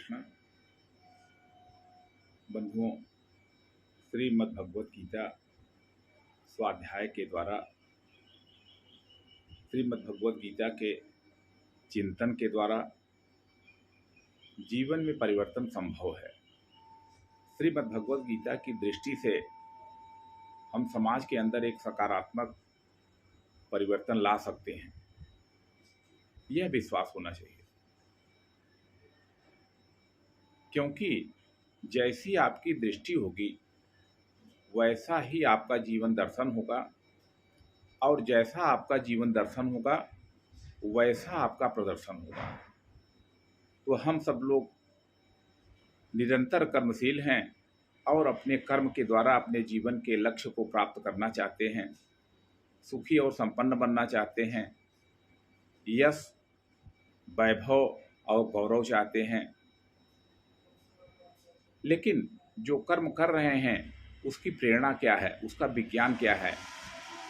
कृष्ण। बंधुओं, श्रीमद् भगवत गीता स्वाध्याय के द्वारा श्रीमद् भगवत गीता के चिंतन के द्वारा जीवन में परिवर्तन संभव है। श्रीमद् भगवत गीता की दृष्टि से हम समाज के अंदर एक सकारात्मक परिवर्तन ला सकते हैं, यह विश्वास होना चाहिए। क्योंकि जैसी आपकी दृष्टि होगी वैसा ही आपका जीवन दर्शन होगा, और जैसा आपका जीवन दर्शन होगा वैसा आपका प्रदर्शन होगा। तो हम सब लोग निरंतर कर्मशील हैं और अपने कर्म के द्वारा अपने जीवन के लक्ष्य को प्राप्त करना चाहते हैं, सुखी और संपन्न बनना चाहते हैं, यश, वैभव और गौरव चाहते हैं। लेकिन जो कर्म कर रहे हैं उसकी प्रेरणा क्या है, उसका विज्ञान क्या है,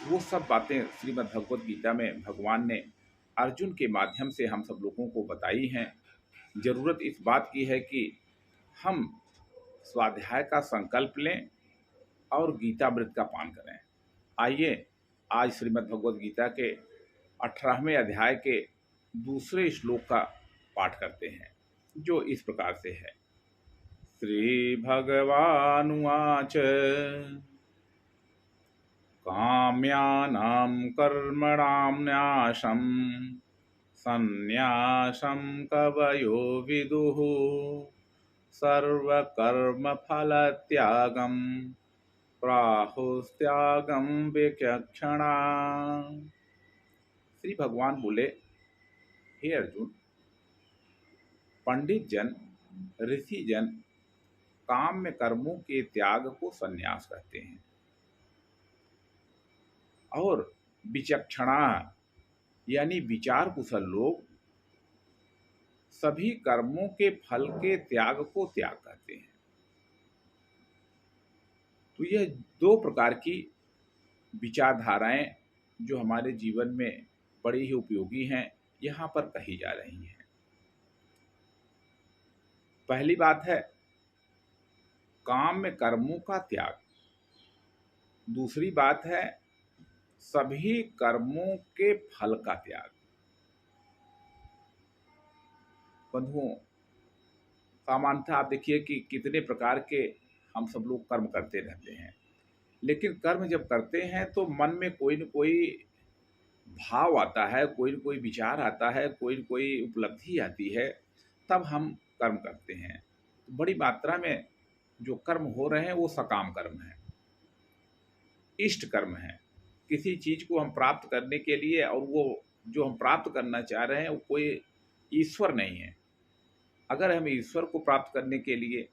वो सब बातें श्रीमद् भगवत गीता में भगवान ने अर्जुन के माध्यम से हम सब लोगों को बताई हैं। ज़रूरत इस बात की है कि हम स्वाध्याय का संकल्प लें और गीतामृत का पान करें। आइए आज श्रीमद् भगवत गीता के 18वें अध्याय के दूसरे श्लोक का पाठ करते हैं, जो इस प्रकार से है। श्री भगवानुवाच काम्यानां कर्मणां न्यासं सन्न्यासं कवयो विदुः सर्वकर्मफलत्यागं प्राहुस्त्यागं विचक्षणा। श्री भगवान बोले, हे अर्जुन, पंडित जन, ऋषि जन काम्य कर्मों के त्याग को सन्यास कहते हैं, और विचक्षणा यानी विचार कुशल लोग सभी कर्मों के फल के त्याग को त्याग कहते हैं। तो यह दो प्रकार की विचारधाराएं जो हमारे जीवन में बड़ी ही उपयोगी हैं, यहाँ पर कही जा रही हैं। पहली बात है काम्य कर्मों का त्याग, दूसरी बात है सभी कर्मों के फल का त्याग। बंधुओं, सामान्यतः आप देखिए कि कितने प्रकार के हम सब लोग कर्म करते रहते हैं, लेकिन कर्म जब करते हैं तो मन में कोई न कोई भाव आता है, कोई न कोई विचार आता है, कोई न कोई उपलब्धि आती है, तब हम कर्म करते हैं। तो बड़ी मात्रा में जो कर्म हो रहे हैं वो सकाम कर्म है, इष्ट कर्म है। किसी चीज को हम प्राप्त करने के लिए, और वो जो हम प्राप्त करना चाह रहे हैं वो कोई ईश्वर नहीं है। अगर हम ईश्वर को प्राप्त करने के लिए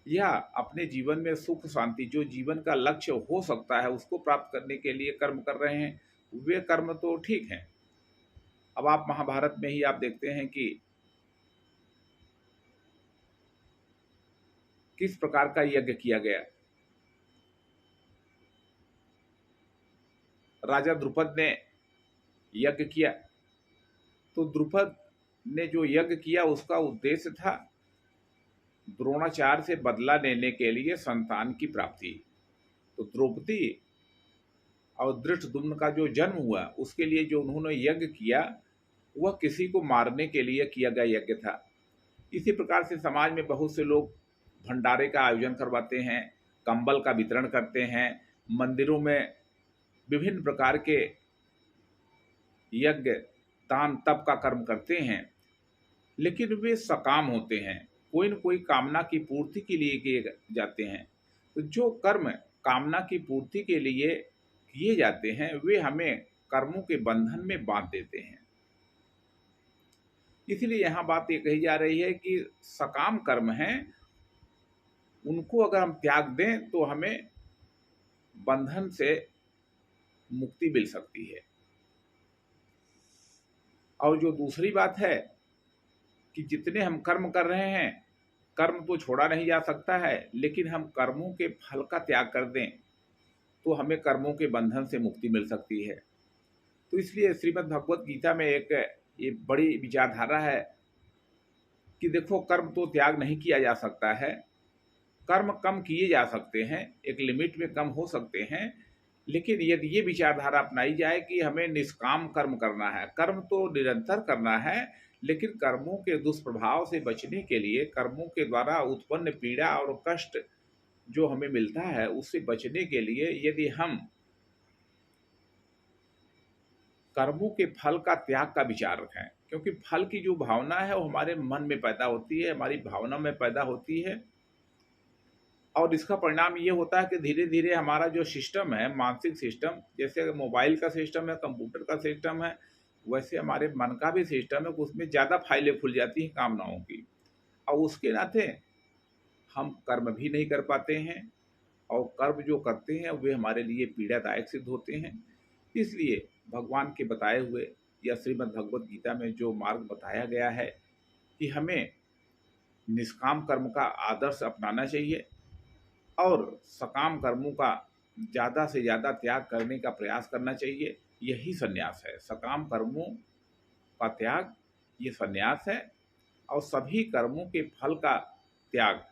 या अपने जीवन में सुख शांति, जो जीवन का लक्ष्य हो सकता है, उसको प्राप्त करने के लिए कर्म कर रहे हैं, वे कर्म तो ठीक हैं। अब आप महाभारत में ही आप देखते हैं कि किस प्रकार का यज्ञ किया गया। राजा द्रुपद ने यज्ञ किया, तो द्रुपद ने जो यज्ञ किया उसका उद्देश्य था द्रोणाचार्य से बदला लेने के लिए संतान की प्राप्ति। तो द्रौपदी और धृष्टद्युम्न का जो जन्म हुआ उसके लिए जो उन्होंने यज्ञ किया वह किसी को मारने के लिए किया गया यज्ञ था। इसी प्रकार से समाज में बहुत से लोग भंडारे का आयोजन करवाते हैं, कंबल का वितरण करते हैं, मंदिरों में विभिन्न प्रकार के यज्ञ, दान, तप का कर्म करते हैं, लेकिन वे सकाम होते हैं, कोई न कोई कामना की पूर्ति के लिए किए जाते हैं। तो जो कर्म कामना की पूर्ति के लिए किए जाते हैं वे हमें कर्मों के बंधन में बांध देते हैं। इसलिए यहाँ बात ये कही जा रही है कि सकाम कर्म हैं, उनको अगर हम त्याग दें तो हमें बंधन से मुक्ति मिल सकती है। और जो दूसरी बात है कि जितने हम कर्म कर रहे हैं, कर्म तो छोड़ा नहीं जा सकता है, लेकिन हम कर्मों के फल का त्याग कर दें तो हमें कर्मों के बंधन से मुक्ति मिल सकती है। तो इसलिए श्रीमद् भगवत गीता में एक ये बड़ी विचारधारा है कि देखो कर्म तो त्याग नहीं किया जा सकता है, कर्म कम किए जा सकते हैं, एक लिमिट में कम हो सकते हैं, लेकिन यदि ये विचारधारा अपनाई जाए कि हमें निष्काम कर्म करना है, कर्म तो निरंतर करना है, लेकिन कर्मों के दुष्प्रभाव से बचने के लिए, कर्मों के द्वारा उत्पन्न पीड़ा और कष्ट जो हमें मिलता है उससे बचने के लिए यदि हम कर्मों के फल का त्याग का विचार रखें, क्योंकि फल की जो भावना है वो हमारे मन में पैदा होती है, हमारी भावना में पैदा होती है, और इसका परिणाम ये होता है कि धीरे धीरे हमारा जो सिस्टम है, मानसिक सिस्टम, जैसे मोबाइल का सिस्टम है, कंप्यूटर का सिस्टम है, वैसे हमारे मन का भी सिस्टम है, उसमें ज़्यादा फाइलें खुल जाती हैं कामनाओं की, और उसके नाते हम कर्म भी नहीं कर पाते हैं, और कर्म जो करते हैं वे हमारे लिए पीड़ादायक सिद्ध होते हैं। इसलिए भगवान के बताए हुए या श्रीमद् भगवत गीता में जो मार्ग बताया गया है कि हमें निष्काम कर्म का आदर्श अपनाना चाहिए और सकाम कर्मों का ज़्यादा से ज़्यादा त्याग करने का प्रयास करना चाहिए, यही संन्यास है। सकाम कर्मों का त्याग ये संन्यास है, और सभी कर्मों के फल का त्याग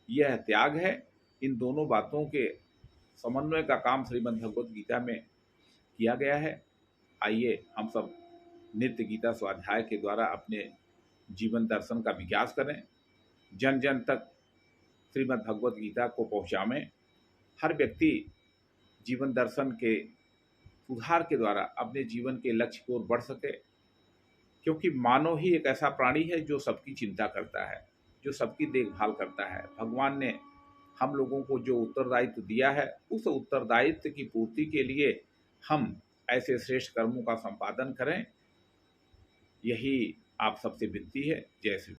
यह त्याग है। इन दोनों बातों के समन्वय का काम श्रीमद् भगवत गीता में किया गया है। आइए हम सब नित्य गीता स्वाध्याय के द्वारा अपने जीवन दर्शन का विकास करें, जन जन तक श्रीमद् भगवत गीता को पहुँचावें, हर व्यक्ति जीवन दर्शन के सुधार के द्वारा अपने जीवन के लक्ष्य की ओर बढ़ सके, क्योंकि मानव ही एक ऐसा प्राणी है जो सबकी चिंता करता है, जो सबकी देखभाल करता है। भगवान ने हम लोगों को जो उत्तरदायित्व दिया है, उस उत्तरदायित्व की पूर्ति के लिए हम ऐसे श्रेष्ठ कर्मों का संपादन करें, यही आप सबसे विनती है। जय श्री